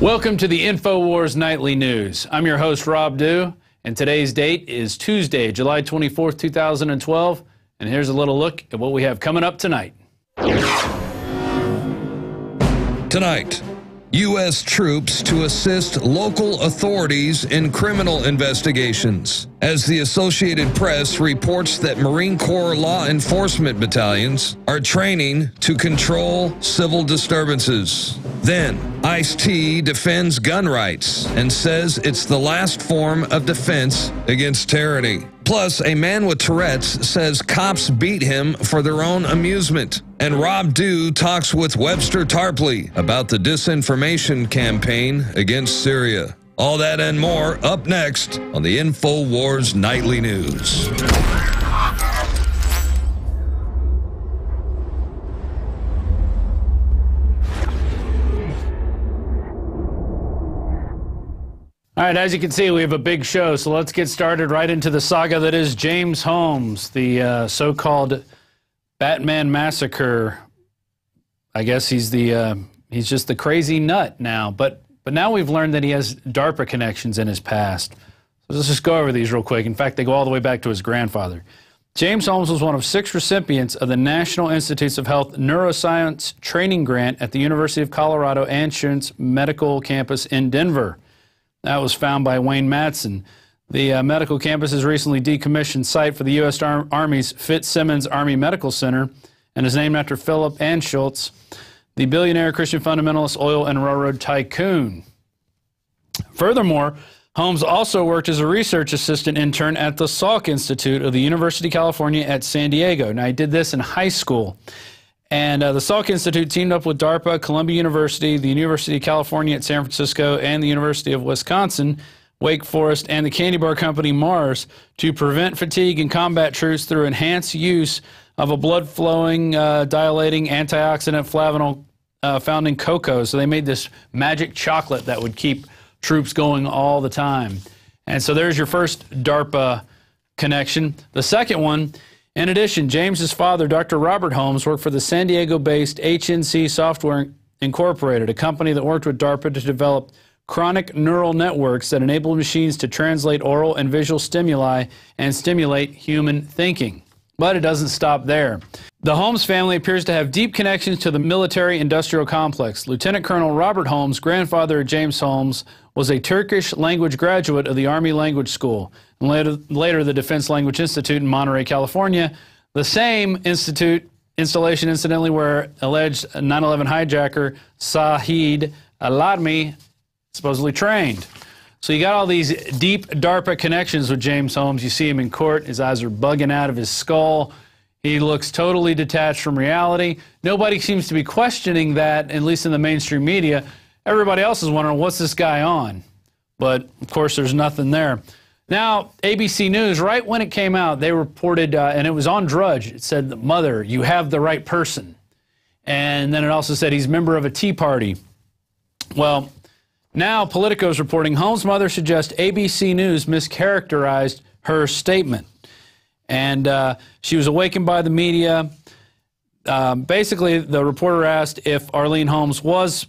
Welcome to the INFOWARS Nightly News. I'm your host, Rob Dew, and today's date is Tuesday, July 24th, 2012, and here's a little look at what we have coming up tonight. Tonight, U.S. troops to assist local authorities in criminal investigations, as the Associated Press reports that Marine Corps law enforcement battalions are training to control civil disturbances. Then, Ice-T defends gun rights and says it's the last form of defense against tyranny. Plus, a man with Tourette's says cops beat him for their own amusement. And Rob Dew talks with Webster Tarpley about the disinformation campaign against Syria. All that and more up next on the INFOWARS Nightly News. All right, as you can see, we have a big show, so let's get started right into the saga that is James Holmes, the so-called Batman massacre. I guess he's just the crazy nut now, but now we've learned that he has DARPA connections in his past. So let's just go over these real quick. In fact, they go all the way back to his grandfather. James Holmes was one of 6 recipients of the National Institutes of Health Neuroscience Training Grant at the University of Colorado Anschutz Medical Campus in Denver. That was found by Wayne Madsen. The medical campus is recently decommissioned site for the U.S. Army's Fitzsimmons Army Medical Center and is named after Philip Anschutz, the billionaire Christian fundamentalist oil and railroad tycoon. Furthermore, Holmes also worked as a research assistant intern at the Salk Institute of the University of California at San Diego. Now, he did this in high school. And the Salk Institute teamed up with DARPA, Columbia University, the University of California at San Francisco, and the University of Wisconsin, Wake Forest, and the candy bar company Mars to prevent fatigue and combat troops through enhanced use of a blood-flowing, dilating antioxidant flavanol found in cocoa. So they made this magic chocolate that would keep troops going all the time. And so there's your first DARPA connection. The second one, in addition, James's father, Dr. Robert Holmes, worked for the San Diego-based HNC Software Incorporated, a company that worked with DARPA to develop chronic neural networks that enable machines to translate oral and visual stimuli and stimulate human thinking. But it doesn't stop there. The Holmes family appears to have deep connections to the military-industrial complex. Lieutenant Colonel Robert Holmes, grandfather of James Holmes, was a Turkish language graduate of the Army Language School, and later the Defense Language Institute in Monterey, California, the same installation, incidentally, where alleged 9/11 hijacker Saeed Al-Admi supposedly trained. So you got all these deep DARPA connections with James Holmes. You see him in court. His eyes are bugging out of his skull. He looks totally detached from reality. Nobody seems to be questioning that, at least in the mainstream media. Everybody else is wondering, what's this guy on? But, of course, there's nothing there. Now, ABC News, right when it came out, they reported, and it was on Drudge, it said, "Mother, you have the right person." And then it also said he's a member of a Tea Party. Well, now Politico is reporting Holmes' mother suggests ABC News mischaracterized her statement. And she was awakened by the media. Basically, the reporter asked if Arlene Holmes was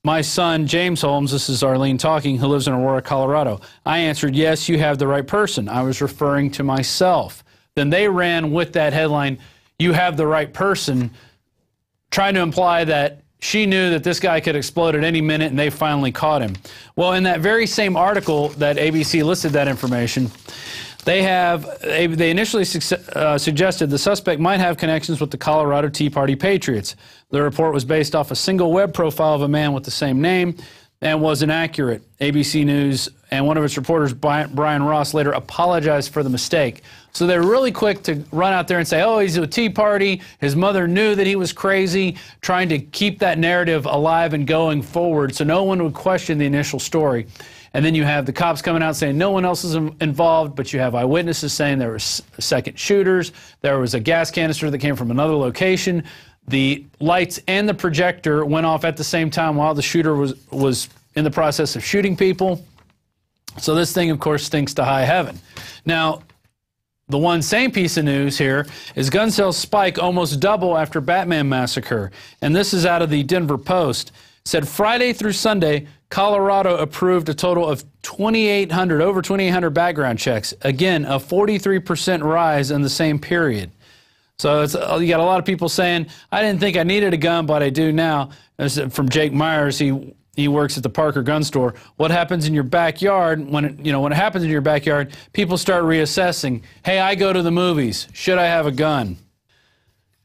my son, James Holmes. This is Arlene talking, who lives in Aurora, Colorado. I answered, "Yes, you have the right person. I was referring to myself." Then they ran with that headline, "You have the right person," trying to imply that she knew that this guy could explode at any minute, and they finally caught him. Well, in that very same article that ABC listed that information, they initially suggested the suspect might have connections with the Colorado Tea Party Patriots. The report was based off a single web profile of a man with the same name and was inaccurate. ABC News and one of its reporters, Brian Ross, later apologized for the mistake. So they're really quick to run out there and say, oh, he's a Tea Party. His mother knew that he was crazy, trying to keep that narrative alive and going forward so no one would question the initial story. And then you have the cops coming out saying no one else is involved, but you have eyewitnesses saying there were second shooters. There was a gas canister that came from another location. The lights and the projector went off at the same time while the shooter was in the process of shooting people. So this thing, of course, stinks to high heaven. Now, the same piece of news here is gun sales spike almost double after Batman massacre. And this is out of the Denver Post. It said Friday through Sunday, Colorado approved a total of over 2,800 background checks. Again, a 43% rise in the same period. So you got a lot of people saying, I didn't think I needed a gun, but I do now. This is from Jake Myers. He works at the Parker gun store. What happens in your backyard, when it happens in your backyard, people start reassessing. Hey, I go to the movies. Should I have a gun?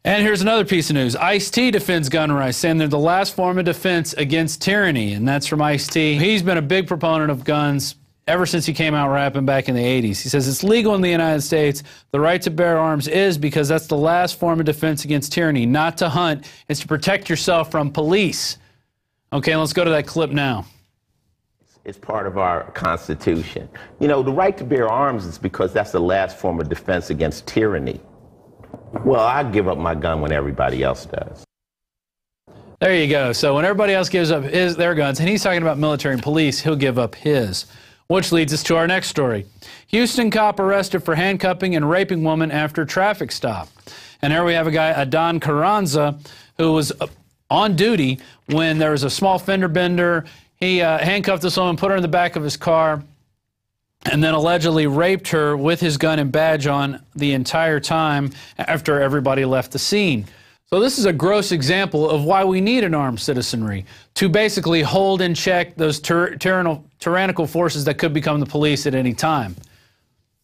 And here's another piece of news. Ice-T defends gun rights, saying they're the last form of defense against tyranny, and that's from Ice-T. He's been a big proponent of guns ever since he came out rapping back in the 80s. He says it's legal in the United States. The right to bear arms is because that's the last form of defense against tyranny, not to hunt. It's to protect yourself from police. Okay, let's go to that clip now. It's part of our Constitution. You know, the right to bear arms is because that's the last form of defense against tyranny. Well, I give up my gun when everybody else does. There you go. So when everybody else gives up their guns, and he's talking about military and police, he'll give up his. Which leads us to our next story. Houston cop arrested for handcuffing and raping woman after traffic stop. And there we have a guy, Adon Carranza, who was on duty when there was a small fender bender. He handcuffed this woman, put her in the back of his car, and then allegedly raped her with his gun and badge on the entire time after everybody left the scene. So this is a gross example of why we need an armed citizenry, to basically hold in check those tyrannical forces that could become the police at any time.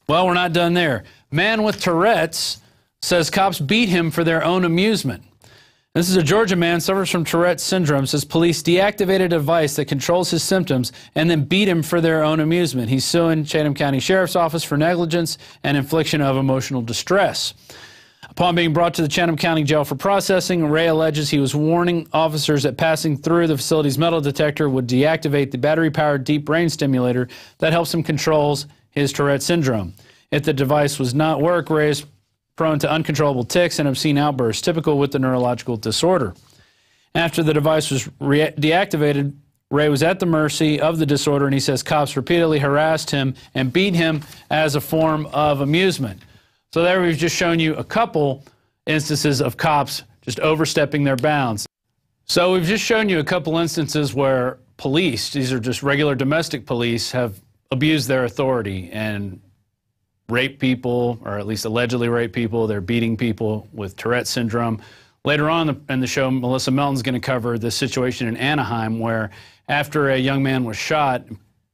Well, we're not done there. Man with Tourette's says cops beat him for their own amusement. This is a Georgia man, suffers from Tourette's syndrome, says police deactivated a device that controls his symptoms and then beat him for their own amusement. He's suing Chatham County Sheriff's Office for negligence and infliction of emotional distress. Upon being brought to the Chatham County Jail for processing, Ray alleges he was warning officers that passing through the facility's metal detector would deactivate the battery-powered deep brain stimulator that helps him control his Tourette's syndrome. If the device was not work, Ray is prone to uncontrollable tics and obscene outbursts, typical with the neurological disorder. After the device was deactivated, Ray was at the mercy of the disorder, and he says cops repeatedly harassed him and beat him as a form of amusement. So there we've just shown you a couple instances of cops just overstepping their bounds. So we've just shown you a couple instances where police, these are just regular domestic police, have abused their authority and raped people, or at least allegedly raped people. They're beating people with Tourette's syndrome. Later on in the show, Melissa Melton's going to cover the situation in Anaheim where after a young man was shot,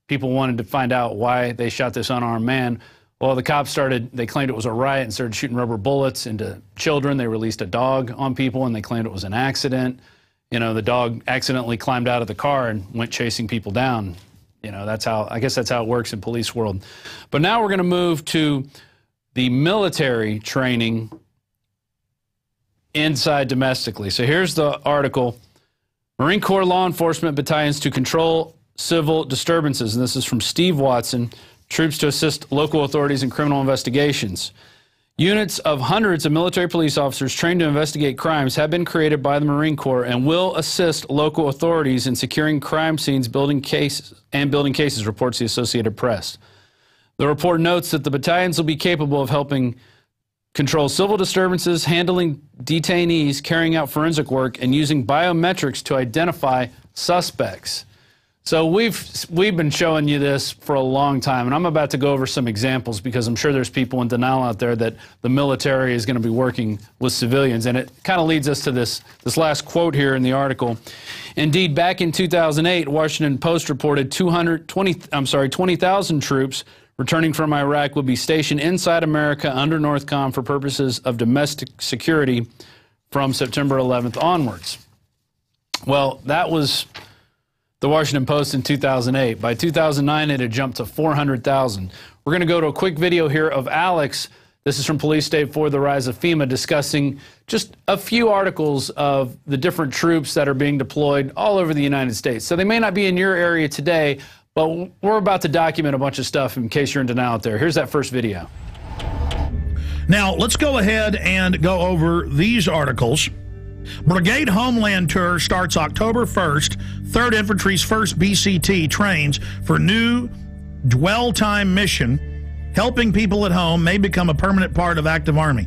people wanted to find out why they shot this unarmed man. Well, the cops they claimed it was a riot and started shooting rubber bullets into children. They released a dog on people and they claimed it was an accident. You know, the dog accidentally climbed out of the car and went chasing people down. You know, I guess that's how it works in police world. But now we're going to move to the military training inside domestically. So here's the article, Marine Corps Law Enforcement Battalions to Control Civil Disturbances. And this is from Steve Watson. Troops to assist local authorities in criminal investigations. Units of hundreds of military police officers trained to investigate crimes have been created by the Marine Corps and will assist local authorities in securing crime scenes, building cases, reports the Associated Press. The report notes that the battalions will be capable of helping control civil disturbances, handling detainees, carrying out forensic work, and using biometrics to identify suspects. So we've been showing you this for a long time, and I'm about to go over some examples because I'm sure there's people in denial out there that the military is going to be working with civilians, and it kind of leads us to this last quote here in the article. Indeed, back in 2008, Washington Post reported 20,000 troops returning from Iraq would be stationed inside America under NORTHCOM for purposes of domestic security from September 11th onwards. Well, that was the Washington Post in 2008. By 2009, it had jumped to 400,000. We're going to go to a quick video here of Alex. This is from Police State 4, The Rise of FEMA, discussing just a few articles of the different troops that are being deployed all over the United States. So they may not be in your area today, but we're about to document a bunch of stuff in case you're in denial out there. Here's that first video. Now, let's go ahead and go over these articles. Brigade Homeland Tour starts October 1st. 3rd Infantry's 1st BCT trains for new dwell time mission. Helping people at home may become a permanent part of active Army.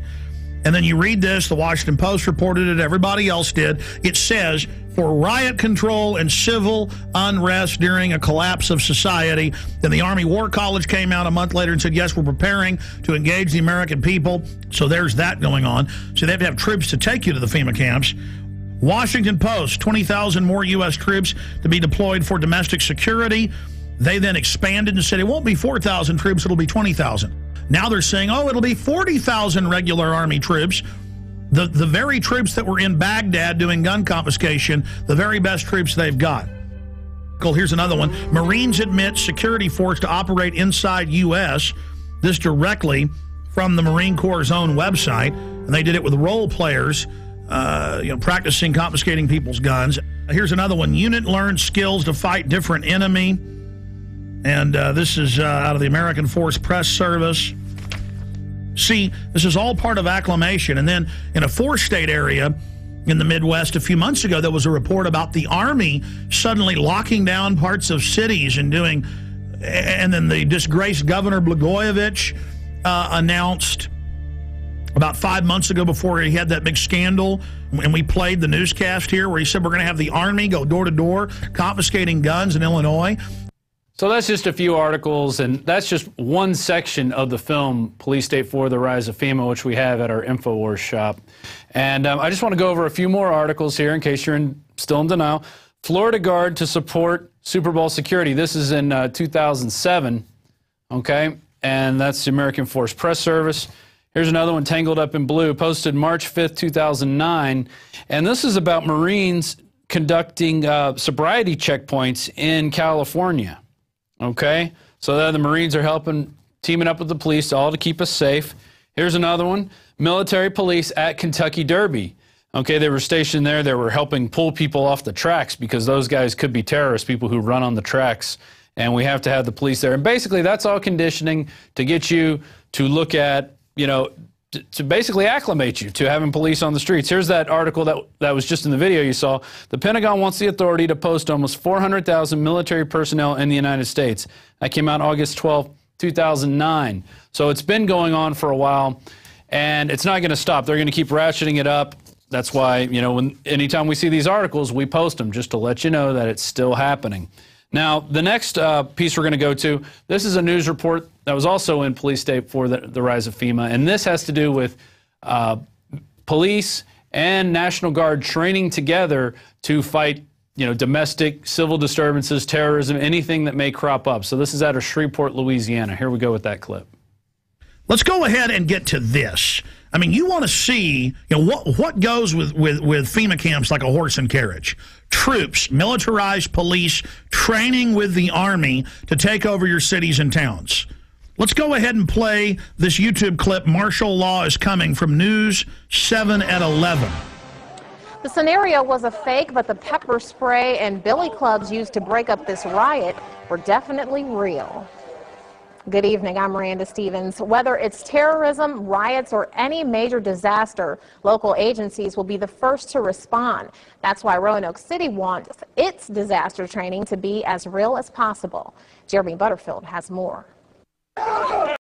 And then you read this, the Washington Post reported it, everybody else did. It says for riot control and civil unrest during a collapse of society. Then the Army War College came out a month later and said, yes, we're preparing to engage the American people. So there's that going on. So they have to have troops to take you to the FEMA camps. Washington Post, 20,000 more U.S. troops to be deployed for domestic security. They then expanded and said it won't be 4,000 troops, it'll be 20,000. Now they're saying, oh, it'll be 40,000 regular Army troops. The very troops that were in Baghdad doing gun confiscation, the very best troops they've got. Here's another one. Marines admit security force to operate inside U.S. This directly from the Marine Corps' own website. And they did it with role players, practicing confiscating people's guns. Here's another one. Unit learns skills to fight different enemy. And this is out of the American Force Press Service. See, this is all part of acclimation. And then in a four-state area in the Midwest a few months ago, there was a report about the Army suddenly locking down parts of cities and then the disgraced Governor Blagojevich announced about 5 months ago, before he had that big scandal, and we played the newscast here where he said we're going to have the Army go door to door confiscating guns in Illinois. So that's just a few articles, and that's just one section of the film, Police State 4, The Rise of FEMA, which we have at our INFOWARS shop. And I just want to go over a few more articles here in case you're still in denial. Florida Guard to support Super Bowl security. This is in 2007, okay? And that's the American Force Press Service. Here's another one, Tangled Up in Blue, posted March 5th, 2009. And this is about Marines conducting sobriety checkpoints in California. Okay, so the Marines are teaming up with the police all to keep us safe. Here's another one, military police at Kentucky Derby. Okay, they were stationed there. They were helping pull people off the tracks because those guys could be terrorists, people who run on the tracks. And we have to have the police there. And basically, that's all conditioning to get you to look at, to basically acclimate you to having police on the streets. Here's that article that was just in the video you saw. The Pentagon wants the authority to post almost 400,000 military personnel in the United States. That came out August 12, 2009. So it's been going on for a while, and it's not going to stop. They're going to keep ratcheting it up. That's why, anytime we see these articles, we post them just to let you know that it's still happening. Now, the next piece we're going to go to, this is a news report that was also in Police State 4, the Rise of FEMA, and this has to do with police and National Guard training together to fight, domestic civil disturbances, terrorism, anything that may crop up. So this is out of Shreveport, Louisiana. Here we go with that clip. Let's go ahead and get to this. I mean, you want to see, what goes with FEMA camps like a horse and carriage. Troops, militarized police, training with the Army to take over your cities and towns. Let's go ahead and play this YouTube clip, Martial Law is Coming, from News 7 at 11. The scenario was a fake, but the pepper spray and billy clubs used to break up this riot were definitely real. Good evening, I'm Miranda Stevens. Whether it's terrorism, riots, or any major disaster, local agencies will be the first to respond. That's why Roanoke City wants its disaster training to be as real as possible. Jeremy Butterfield has more.